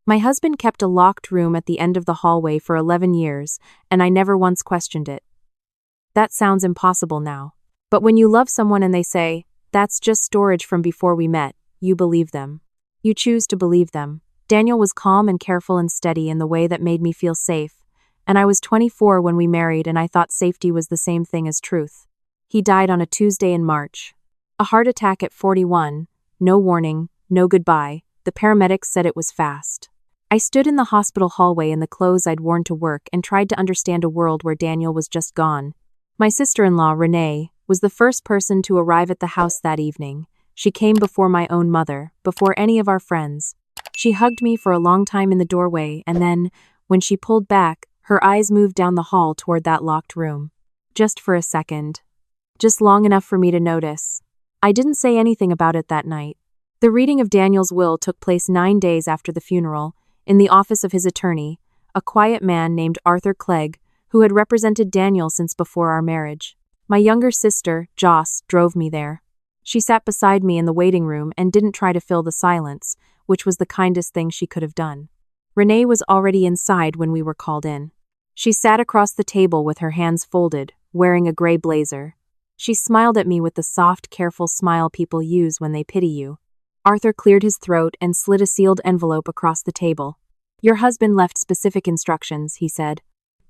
My husband kept a locked room at the end of the hallway for 11 years, and I never once questioned it. That sounds impossible now. But when you love someone and they say, "That's just storage from before we met," you believe them. You choose to believe them. Daniel was calm and careful and steady in the way that made me feel safe, and I was 24 when we married and I thought safety was the same thing as truth. He died on a Tuesday in March. A heart attack at 41, no warning, no goodbye. The paramedics said it was fast. I stood in the hospital hallway in the clothes I'd worn to work and tried to understand a world where Daniel was just gone. My sister-in-law, Renee, was the first person to arrive at the house that evening. She came before my own mother, before any of our friends. She hugged me for a long time in the doorway, and then, when she pulled back, her eyes moved down the hall toward that locked room. Just for a second. Just long enough for me to notice. I didn't say anything about it that night. The reading of Daniel's will took place 9 days after the funeral, in the office of his attorney, a quiet man named Arthur Clegg, who had represented Daniel since before our marriage. My younger sister, Joss, drove me there. She sat beside me in the waiting room and didn't try to fill the silence, which was the kindest thing she could have done. Renee was already inside when we were called in. She sat across the table with her hands folded, wearing a gray blazer. She smiled at me with the soft, careful smile people use when they pity you. Arthur cleared his throat and slid a sealed envelope across the table. "Your husband left specific instructions," he said.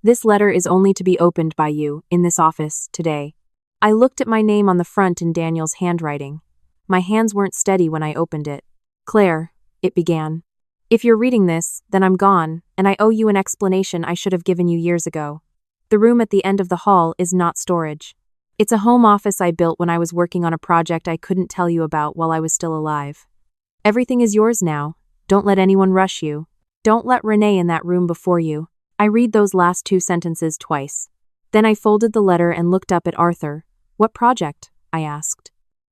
"This letter is only to be opened by you, in this office, today." I looked at my name on the front in Daniel's handwriting. My hands weren't steady when I opened it. "Claire," it began. "If you're reading this, then I'm gone, and I owe you an explanation I should have given you years ago. The room at the end of the hall is not storage. It's a home office I built when I was working on a project I couldn't tell you about while I was still alive. Everything is yours now. Don't let anyone rush you. Don't let Renee in that room before you." I read those last 2 sentences twice. Then I folded the letter and looked up at Arthur. "What project?" I asked.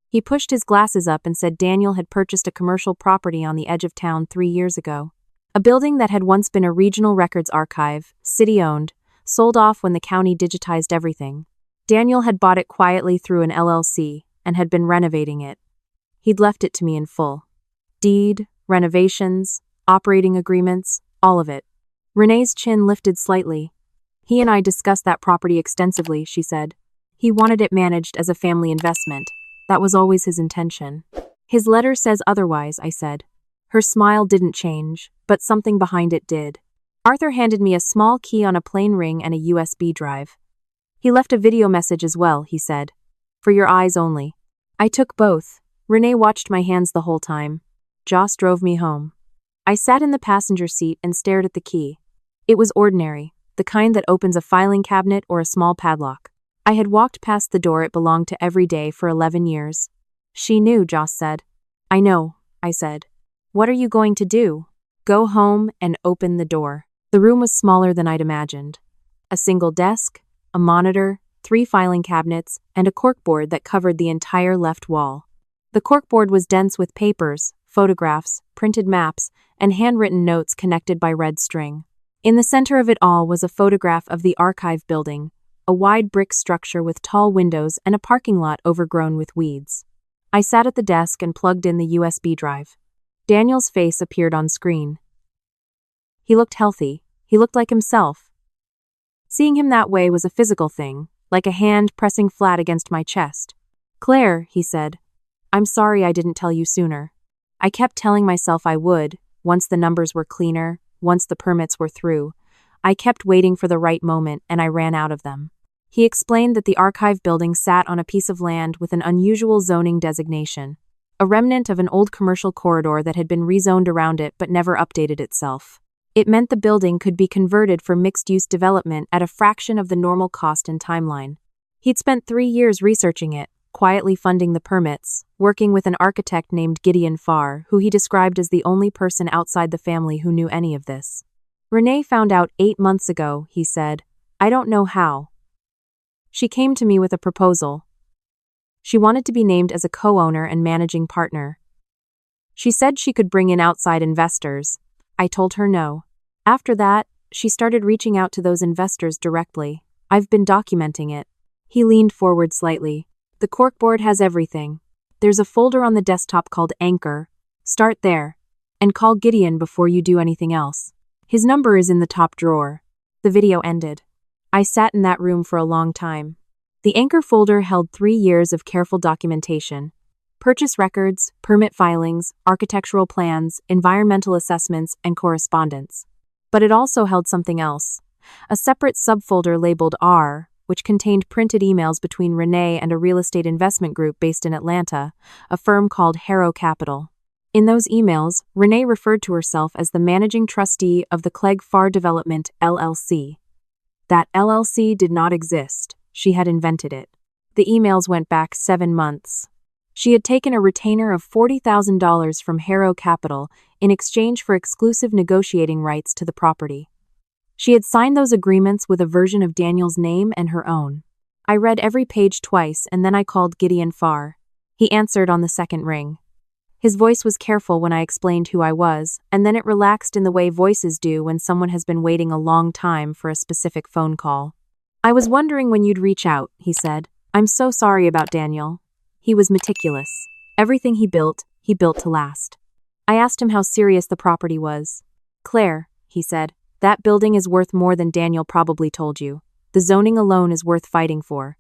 He pushed his glasses up and said Daniel had purchased a commercial property on the edge of town 3 years ago. A building that had once been a regional records archive, city-owned, sold off when the county digitized everything. Daniel had bought it quietly through an LLC and had been renovating it. He'd left it to me in full. Deed, renovations, operating agreements, all of it. Renee's chin lifted slightly. "He and I discussed that property extensively," she said. "He wanted it managed as a family investment. That was always his intention." "His letter says otherwise," I said. Her smile didn't change, but something behind it did. Arthur handed me a small key on a plain ring and a USB drive. "He left a video message as well," he said. "For your eyes only." I took both. Renee watched my hands the whole time. Joss drove me home. I sat in the passenger seat and stared at the key. It was ordinary, the kind that opens a filing cabinet or a small padlock. I had walked past the door it belonged to every day for 11 years. "She knew," Joss said. "I know," I said. "What are you going to do?" "Go home and open the door." The room was smaller than I'd imagined. A single desk, a monitor, 3 filing cabinets, and a corkboard that covered the entire left wall. The corkboard was dense with papers, photographs, printed maps, and handwritten notes connected by red string. In the center of it all was a photograph of the archive building, a wide brick structure with tall windows and a parking lot overgrown with weeds. I sat at the desk and plugged in the USB drive. Daniel's face appeared on screen. He looked healthy. He looked like himself. Seeing him that way was a physical thing, like a hand pressing flat against my chest. "Claire," he said, "I'm sorry I didn't tell you sooner. I kept telling myself I would, once the numbers were cleaner, once the permits were through. I kept waiting for the right moment, and I ran out of them." He explained that the archive building sat on a piece of land with an unusual zoning designation, a remnant of an old commercial corridor that had been rezoned around it but never updated itself. It meant the building could be converted for mixed-use development at a fraction of the normal cost and timeline. He'd spent 3 years researching it, quietly funding the permits, working with an architect named Gideon Farr, who he described as the only person outside the family who knew any of this. "Renee found out 8 months ago," he said. "I don't know how. She came to me with a proposal. She wanted to be named as a co-owner and managing partner. She said she could bring in outside investors. I told her no. After that, she started reaching out to those investors directly. I've been documenting it." He leaned forward slightly. "The corkboard has everything. There's a folder on the desktop called Anchor. Start there. And call Gideon before you do anything else. His number is in the top drawer. The video ended. I sat in that room for a long time. The anchor folder held 3 years of careful documentation. Purchase records, permit filings, architectural plans, environmental assessments, and correspondence. But it also held something else. A separate subfolder labeled R, which contained printed emails between Renee and a real estate investment group based in Atlanta, a firm called Harrow Capital. In those emails, Renee referred to herself as the managing trustee of the Clegg Farr Development, LLC. That LLC did not exist. She had invented it. The emails went back 7 months. She had taken a retainer of $40,000 from Harrow Capital in exchange for exclusive negotiating rights to the property. She had signed those agreements with a version of Daniel's name and her own. I read every page twice and then I called Gideon Farr. He answered on the second ring. His voice was careful when I explained who I was, and then it relaxed in the way voices do when someone has been waiting a long time for a specific phone call. "I was wondering when you'd reach out," he said. "I'm so sorry about Daniel. He was meticulous. Everything he built to last." I asked him how serious the property was. "Claire," he said, "that building is worth more than Daniel probably told you. The zoning alone is worth fighting for.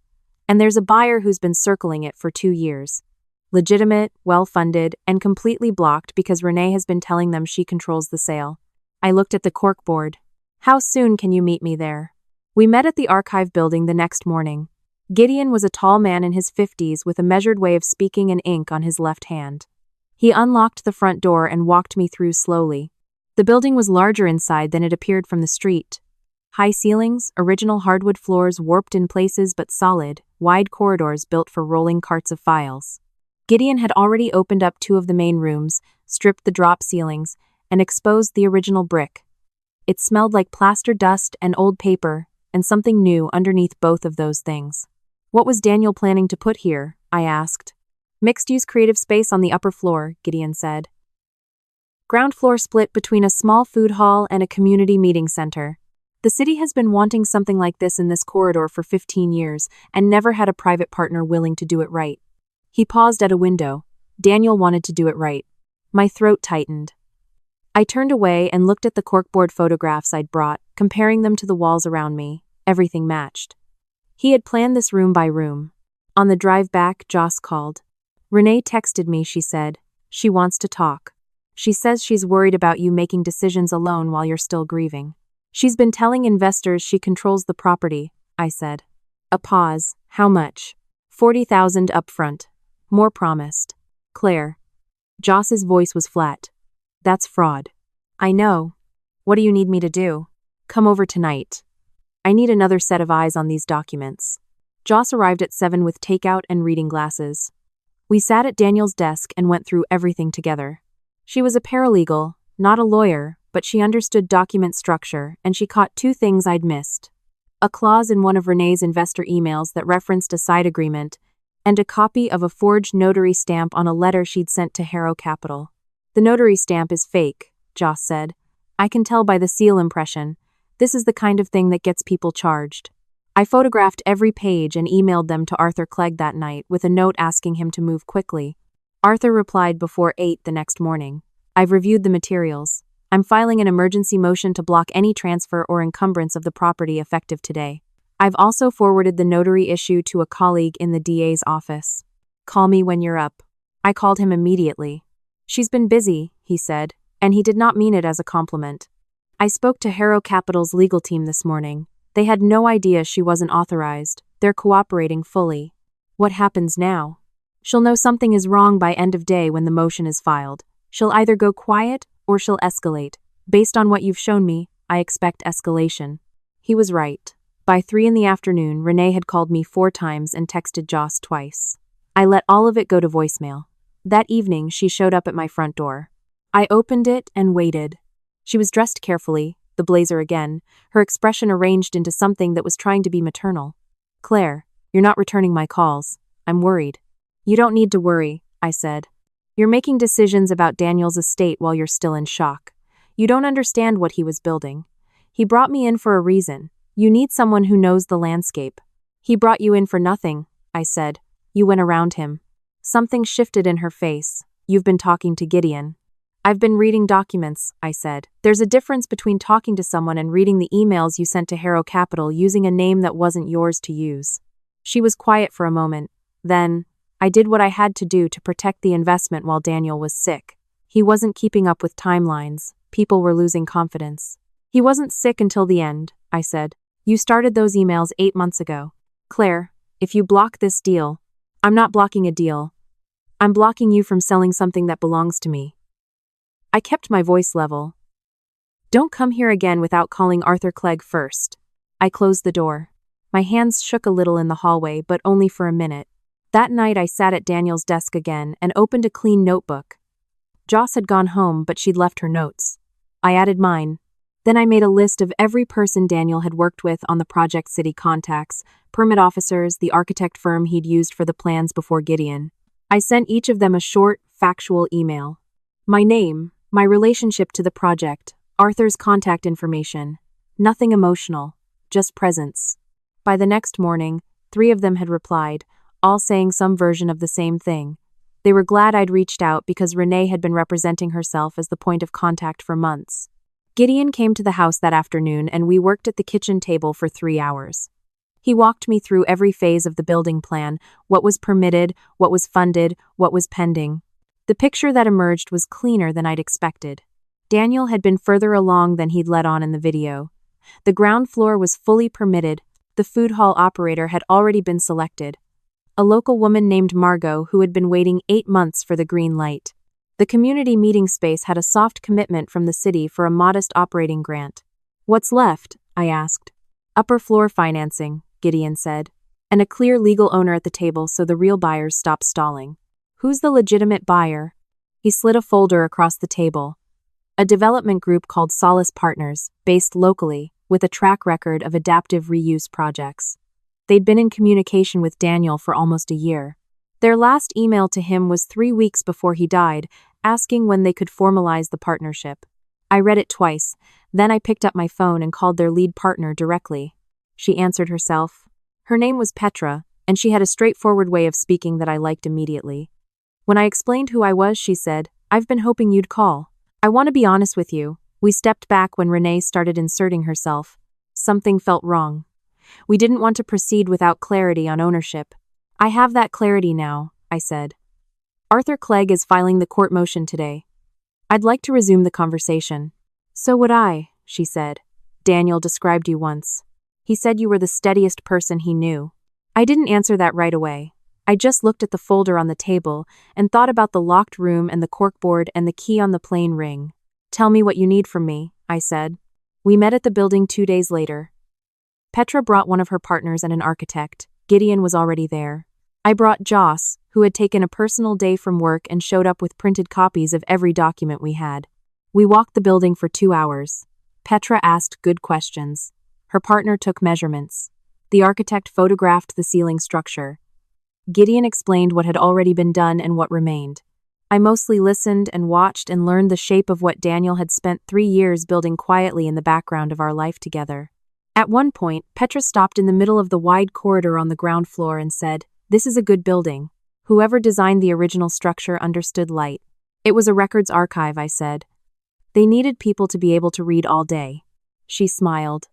And there's a buyer who's been circling it for 2 years. Legitimate, well-funded, and completely blocked because Renee has been telling them she controls the sale." I looked at the corkboard. "How soon can you meet me there?" We met at the archive building the next morning. Gideon was a tall man in his 50s with a measured way of speaking and ink on his left hand. He unlocked the front door and walked me through slowly. The building was larger inside than it appeared from the street. High ceilings, original hardwood floors warped in places but solid, wide corridors built for rolling carts of files. Gideon had already opened up 2 of the main rooms, stripped the drop ceilings, and exposed the original brick. It smelled like plaster dust and old paper, and something new underneath both of those things. "What was Daniel planning to put here?" I asked. "Mixed-use creative space on the upper floor," Gideon said. "Ground floor split between a small food hall and a community meeting center. The city has been wanting something like this in this corridor for 15 years and never had a private partner willing to do it right." He paused at a window. Daniel wanted to do it right. My throat tightened. I turned away and looked at the corkboard photographs I'd brought, comparing them to the walls around me. Everything matched. He had planned this room by room. On the drive back, Joss called. "Renee texted me," she said. "She wants to talk. She says she's worried about you making decisions alone while you're still grieving. She's been telling investors she controls the property," I said. A pause. "How much?" $40,000 upfront. More promised. "Claire." Joss's voice was flat. "That's fraud." "I know. What do you need me to do?" "Come over tonight. I need another set of eyes on these documents." Joss arrived at 7 with takeout and reading glasses. We sat at Daniel's desk and went through everything together. She was a paralegal, not a lawyer, but she understood document structure, and she caught 2 things I'd missed. A clause in one of Renee's investor emails that referenced a side agreement, and a copy of a forged notary stamp on a letter she'd sent to Harrow Capital. "The notary stamp is fake," Joss said. "I can tell by the seal impression. This is the kind of thing that gets people charged." I photographed every page and emailed them to Arthur Clegg that night with a note asking him to move quickly. Arthur replied before 8 the next morning. "I've reviewed the materials. I'm filing an emergency motion to block any transfer or encumbrance of the property effective today. I've also forwarded the notary issue to a colleague in the DA's office. Call me when you're up." I called him immediately. "She's been busy," he said, and he did not mean it as a compliment. "I spoke to Harrow Capital's legal team this morning. They had no idea she wasn't authorized. They're cooperating fully." "What happens now?" "She'll know something is wrong by end of day when the motion is filed. She'll either go quiet or she'll escalate. Based on what you've shown me, I expect escalation." He was right. By 3 in the afternoon, Renee had called me 4 times and texted Joss twice. I let all of it go to voicemail. That evening, she showed up at my front door. I opened it and waited. She was dressed carefully, the blazer again, her expression arranged into something that was trying to be maternal. "Claire, you're not returning my calls. I'm worried." "You don't need to worry," I said. "You're making decisions about Daniel's estate while you're still in shock. You don't understand what he was building. He brought me in for a reason. You need someone who knows the landscape." "He brought you in for nothing," I said. "You went around him." Something shifted in her face. "You've been talking to Gideon." I've been reading documents, I said. There's a difference between talking to someone and reading the emails you sent to Harrow Capital using a name that wasn't yours to use. She was quiet for a moment. Then, I did what I had to do to protect the investment while Daniel was sick. He wasn't keeping up with timelines. People were losing confidence. He wasn't sick until the end, I said. You started those emails 8 months ago. Claire, if you block this deal, I'm not blocking a deal. I'm blocking you from selling something that belongs to me. I kept my voice level. Don't come here again without calling Arthur Clegg first. I closed the door. My hands shook a little in the hallway, but only for a minute. That night I sat at Daniel's desk again and opened a clean notebook. Joss had gone home, but she'd left her notes. I added mine. Then I made a list of every person Daniel had worked with on the Project City contacts, permit officers, the architect firm he'd used for the plans before Gideon. I sent each of them a short, factual email. My name, my relationship to the project, Arthur's contact information. Nothing emotional, just presence. By the next morning, 3 of them had replied, all saying some version of the same thing. They were glad I'd reached out because Renee had been representing herself as the point of contact for months. Gideon came to the house that afternoon and we worked at the kitchen table for 3 hours. He walked me through every phase of the building plan, what was permitted, what was funded, what was pending. The picture that emerged was cleaner than I'd expected. Daniel had been further along than he'd let on in the video. The ground floor was fully permitted. The food hall operator had already been selected. A local woman named Margot who had been waiting 8 months for the green light. The community meeting space had a soft commitment from the city for a modest operating grant. What's left? I asked. Upper floor financing, Gideon said. And a clear legal owner at the table so the real buyers stopped stalling. Who's the legitimate buyer? He slid a folder across the table. A development group called Solace Partners, based locally, with a track record of adaptive reuse projects. They'd been in communication with Daniel for almost a year. Their last email to him was 3 weeks before he died, asking when they could formalize the partnership. I read it twice, then I picked up my phone and called their lead partner directly. She answered herself. Her name was Petra, and she had a straightforward way of speaking that I liked immediately. When I explained who I was, she said, I've been hoping you'd call. I want to be honest with you. We stepped back when Renee started inserting herself. Something felt wrong. We didn't want to proceed without clarity on ownership. I have that clarity now, I said. Arthur Clegg is filing the court motion today. I'd like to resume the conversation. So would I, she said. Daniel described you once. He said you were the steadiest person he knew. I didn't answer that right away. I just looked at the folder on the table and thought about the locked room and the corkboard and the key on the plain ring. Tell me what you need from me, I said. We met at the building 2 days later. Petra brought one of her partners and an architect. Gideon was already there. I brought Joss, who had taken a personal day from work and showed up with printed copies of every document we had. We walked the building for 2 hours. Petra asked good questions. Her partner took measurements. The architect photographed the ceiling structure. Gideon explained what had already been done and what remained. I mostly listened and watched and learned the shape of what Daniel had spent 3 years building quietly in the background of our life together. At one point, Petra stopped in the middle of the wide corridor on the ground floor and said, This is a good building. Whoever designed the original structure understood light. It was a records archive, I said. They needed people to be able to read all day. She smiled.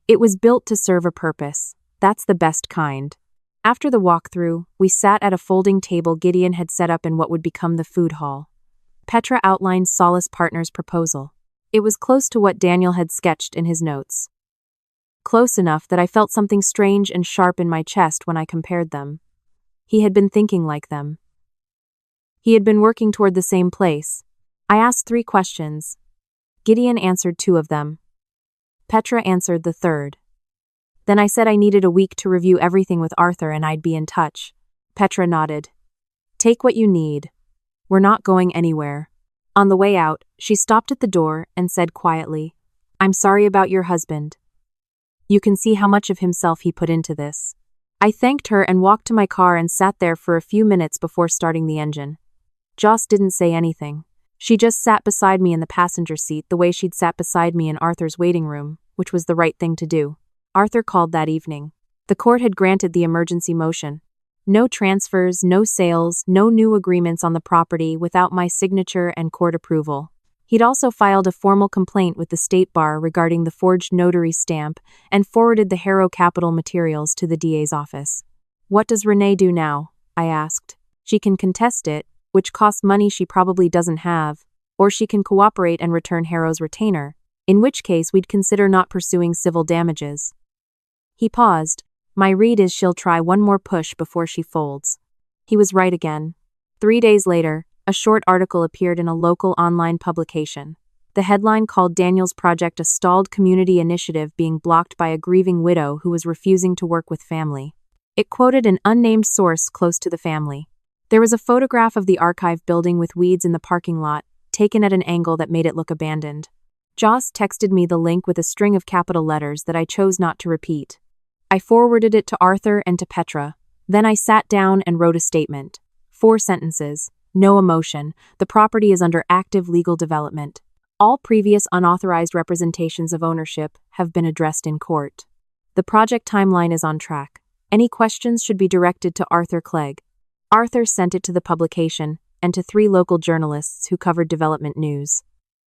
It was built to serve a purpose. That's the best kind. After the walkthrough, we sat at a folding table Gideon had set up in what would become the food hall. Petra outlined Solace Partners' proposal. It was close to what Daniel had sketched in his notes. Close enough that I felt something strange and sharp in my chest when I compared them. He had been thinking like them. He had been working toward the same place. I asked 3 questions. Gideon answered 2 of them. Petra answered the third. Then I said I needed a week to review everything with Arthur and I'd be in touch. Petra nodded. Take what you need. We're not going anywhere. On the way out, she stopped at the door and said quietly, I'm sorry about your husband. You can see how much of himself he put into this. I thanked her and walked to my car and sat there for a few minutes before starting the engine. Joss didn't say anything. She just sat beside me in the passenger seat the way she'd sat beside me in Arthur's waiting room, which was the right thing to do. Arthur called that evening. The court had granted the emergency motion. No transfers, no sales, no new agreements on the property without my signature and court approval. He'd also filed a formal complaint with the State Bar regarding the forged notary stamp and forwarded the Harrow Capital materials to the DA's office. What does Renee do now? I asked. She can contest it, which costs money she probably doesn't have, or she can cooperate and return Harrow's retainer, in which case we'd consider not pursuing civil damages. He paused. My read is she'll try one more push before she folds. He was right again. 3 days later, a short article appeared in a local online publication. The headline called Daniel's project a stalled community initiative being blocked by a grieving widow who was refusing to work with family. It quoted an unnamed source close to the family. There was a photograph of the archive building with weeds in the parking lot, taken at an angle that made it look abandoned. Joss texted me the link with a string of capital letters that I chose not to repeat. I forwarded it to Arthur and to Petra. Then I sat down and wrote a statement. 4 sentences. No emotion. The property is under active legal development. All previous unauthorized representations of ownership have been addressed in court. The project timeline is on track. Any questions should be directed to Arthur Clegg. Arthur sent it to the publication and to 3 local journalists who covered development news.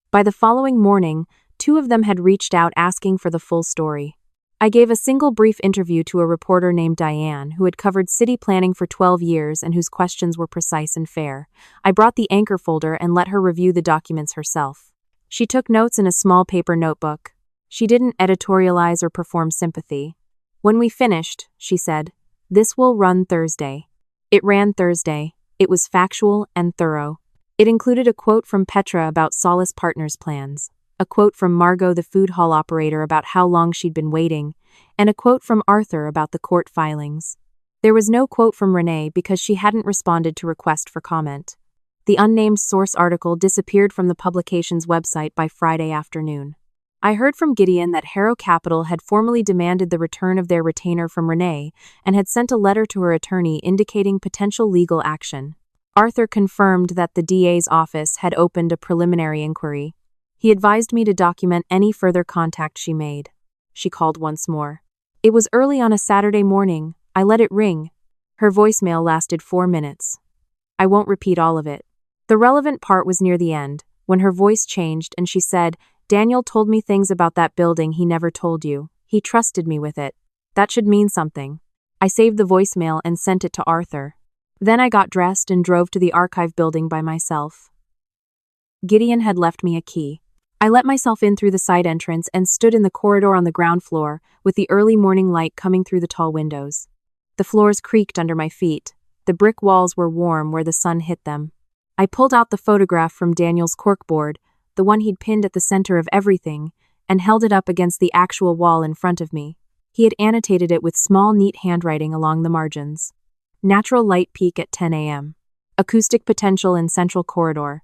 By the following morning, 2 of them had reached out asking for the full story. I gave a single brief interview to a reporter named Diane, who had covered city planning for 12 years and whose questions were precise and fair. I brought the anchor folder and let her review the documents herself. She took notes in a small paper notebook. She didn't editorialize or perform sympathy. When we finished, she said, "This will run Thursday." It ran Thursday. It was factual and thorough. It included a quote from Petra about Solace Partners' plans, a quote from Margot, the food hall operator, about how long she'd been waiting, and a quote from Arthur about the court filings. There was no quote from Renee because she hadn't responded to request for comment. The unnamed source article disappeared from the publication's website by Friday afternoon. I heard from Gideon that Harrow Capital had formally demanded the return of their retainer from Renee and had sent a letter to her attorney indicating potential legal action. Arthur confirmed that the DA's office had opened a preliminary inquiry. He advised me to document any further contact she made. She called once more. It was early on a Saturday morning. I let it ring. Her voicemail lasted 4 minutes. I won't repeat all of it. The relevant part was near the end, when her voice changed and she said, "Daniel told me things about that building he never told you. He trusted me with it. That should mean something." I saved the voicemail and sent it to Arthur. Then I got dressed and drove to the archive building by myself. Gideon had left me a key. I let myself in through the side entrance and stood in the corridor on the ground floor, with the early morning light coming through the tall windows. The floors creaked under my feet. The brick walls were warm where the sun hit them. I pulled out the photograph from Daniel's corkboard, the one he'd pinned at the center of everything, and held it up against the actual wall in front of me. He had annotated it with small, neat handwriting along the margins. Natural light peak at 10 a.m. Acoustic potential in central corridor.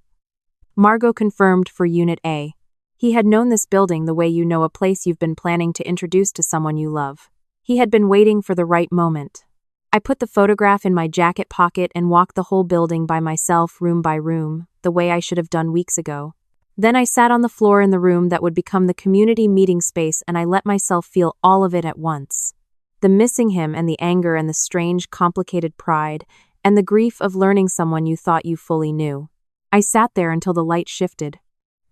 Margot confirmed for Unit A. He had known this building the way you know a place you've been planning to introduce to someone you love. He had been waiting for the right moment. I put the photograph in my jacket pocket and walked the whole building by myself, room by room, the way I should have done weeks ago. Then I sat on the floor in the room that would become the community meeting space and I let myself feel all of it at once. The missing him and the anger and the strange, complicated pride and the grief of learning someone you thought you fully knew. I sat there until the light shifted.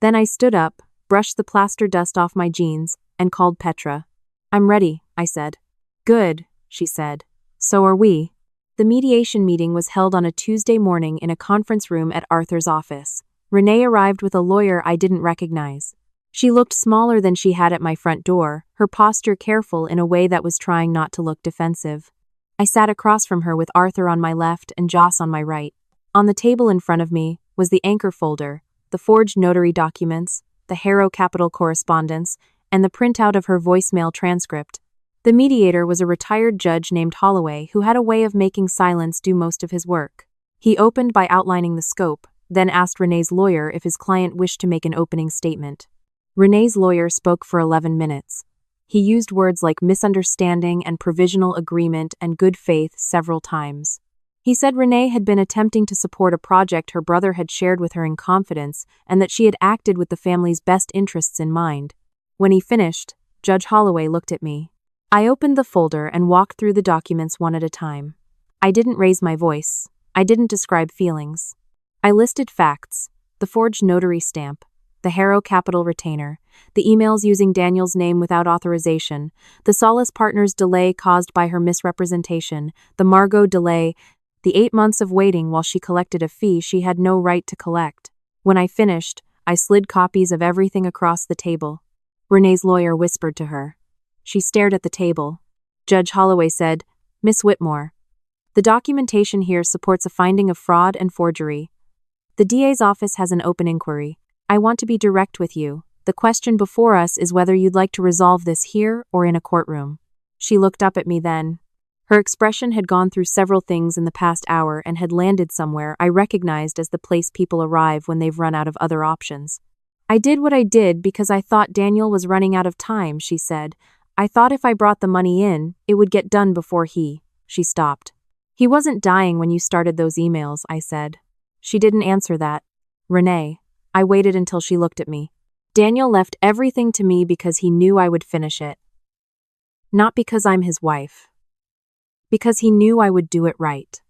Then I stood up, brushed the plaster dust off my jeans, and called Petra. "I'm ready," I said. "Good," she said. "So are we." The mediation meeting was held on a Tuesday morning in a conference room at Arthur's office. Renee arrived with a lawyer I didn't recognize. She looked smaller than she had at my front door, her posture careful in a way that was trying not to look defensive. I sat across from her with Arthur on my left and Joss on my right. On the table in front of me was the anchor folder, the forged notary documents, the Harrow Capital correspondence, and the printout of her voicemail transcript. The mediator was a retired judge named Holloway who had a way of making silence do most of his work. He opened by outlining the scope, then asked Renee's lawyer if his client wished to make an opening statement. Renee's lawyer spoke for 11 minutes. He used words like misunderstanding and provisional agreement and good faith several times. He said Renee had been attempting to support a project her brother had shared with her in confidence and that she had acted with the family's best interests in mind. When he finished, Judge Holloway looked at me. I opened the folder and walked through the documents one at a time. I didn't raise my voice. I didn't describe feelings. I listed facts: the forged notary stamp, the Harrow Capital retainer, the emails using Daniel's name without authorization, the Solace Partners delay caused by her misrepresentation, the Margot delay, the 8 months of waiting while she collected a fee she had no right to collect. When I finished, I slid copies of everything across the table. Renee's lawyer whispered to her. She stared at the table. Judge Holloway said, "Miss Whitmore, the documentation here supports a finding of fraud and forgery. The DA's office has an open inquiry. I want to be direct with you. The question before us is whether you'd like to resolve this here or in a courtroom." She looked up at me then. Her expression had gone through several things in the past hour and had landed somewhere I recognized as the place people arrive when they've run out of other options. "I did what I did because I thought Daniel was running out of time," she said. "I thought if I brought the money in, it would get done before he..." She stopped. "He wasn't dying when you started those emails," I said. She didn't answer that. "Renee." I waited until she looked at me. "Daniel left everything to me because he knew I would finish it. Not because I'm his wife. Because he knew I would do it right."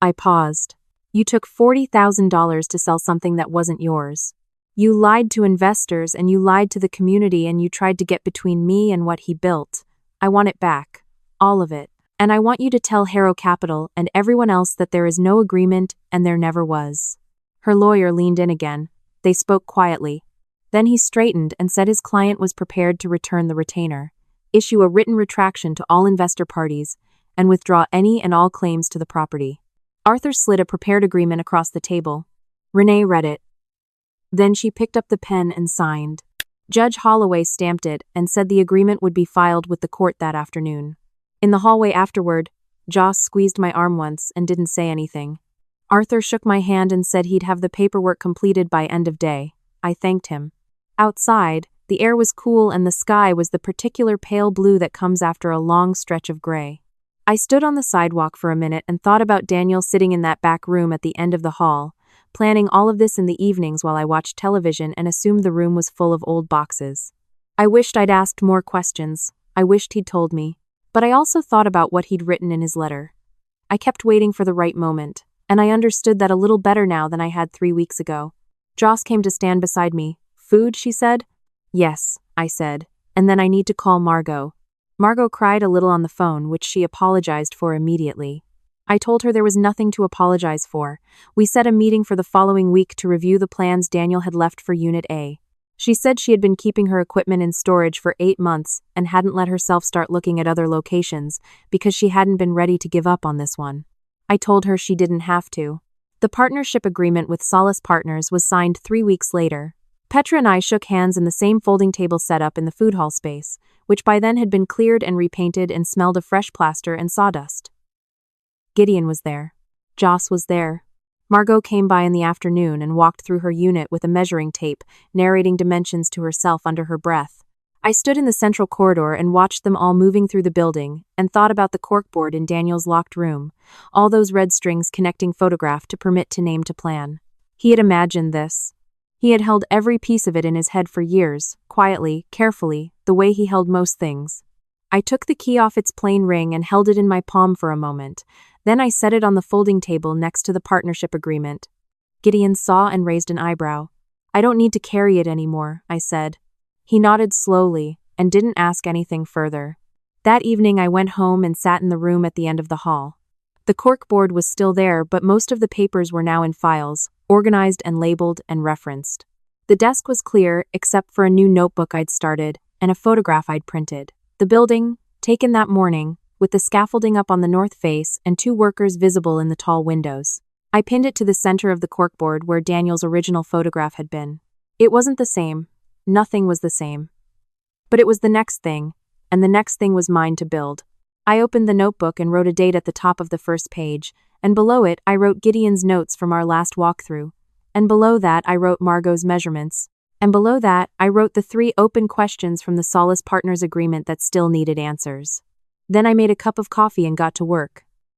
I paused. "You took $40,000 to sell something that wasn't yours. You lied to investors and you lied to the community and you tried to get between me and what he built. I want it back. All of it. And I want you to tell Harrow Capital and everyone else that there is no agreement and there never was." Her lawyer leaned in again. They spoke quietly. Then he straightened and said his client was prepared to return the retainer, issue a written retraction to all investor parties, and withdraw any and all claims to the property. Arthur slid a prepared agreement across the table. Renee read it. Then she picked up the pen and signed. Judge Holloway stamped it and said the agreement would be filed with the court that afternoon. In the hallway afterward, Joss squeezed my arm once and didn't say anything. Arthur shook my hand and said he'd have the paperwork completed by end of day. I thanked him. Outside, the air was cool and the sky was the particular pale blue that comes after a long stretch of gray. I stood on the sidewalk for a minute and thought about Daniel sitting in that back room at the end of the hall, planning all of this in the evenings while I watched television and assumed the room was full of old boxes. I wished I'd asked more questions. I wished he'd told me. But I also thought about what he'd written in his letter. I kept waiting for the right moment, and I understood that a little better now than I had 3 weeks ago. Joss came to stand beside me. "Food?" she said. "Yes," I said, "and then I need to call Margot." Margot cried a little on the phone, which she apologized for immediately. I told her there was nothing to apologize for. We set a meeting for the following week to review the plans Daniel had left for Unit A. She said she had been keeping her equipment in storage for 8 months and hadn't let herself start looking at other locations because she hadn't been ready to give up on this one. I told her she didn't have to. The partnership agreement with Solace Partners was signed 3 weeks later. Petra and I shook hands in the same folding table setup in the food hall space, which by then had been cleared and repainted and smelled of fresh plaster and sawdust. Gideon was there. Joss was there. Margot came by in the afternoon and walked through her unit with a measuring tape, narrating dimensions to herself under her breath. I stood in the central corridor and watched them all moving through the building and thought about the corkboard in Daniel's locked room, all those red strings connecting photograph to permit to name to plan. He had imagined this. He had held every piece of it in his head for years, quietly, carefully, the way he held most things. I took the key off its plain ring and held it in my palm for a moment. Then I set it on the folding table next to the partnership agreement. Gideon saw and raised an eyebrow. "I don't need to carry it anymore," I said. He nodded slowly and didn't ask anything further. That evening I went home and sat in the room at the end of the hall. The corkboard was still there, but most of the papers were now in files, organized and labeled and referenced. The desk was clear except for a new notebook I'd started and a photograph I'd printed. The building, taken that morning, with the scaffolding up on the north face and 2 workers visible in the tall windows. I pinned it to the center of the corkboard where Daniel's original photograph had been. It wasn't the same. Nothing was the same. But it was the next thing, and the next thing was mine to build. I opened the notebook and wrote a date at the top of the first page, and below it I wrote Gideon's notes from our last walkthrough, and below that I wrote Margot's measurements, and below that I wrote the 3 open questions from the Solace Partners agreement that still needed answers. Then I made a cup of coffee and got to work.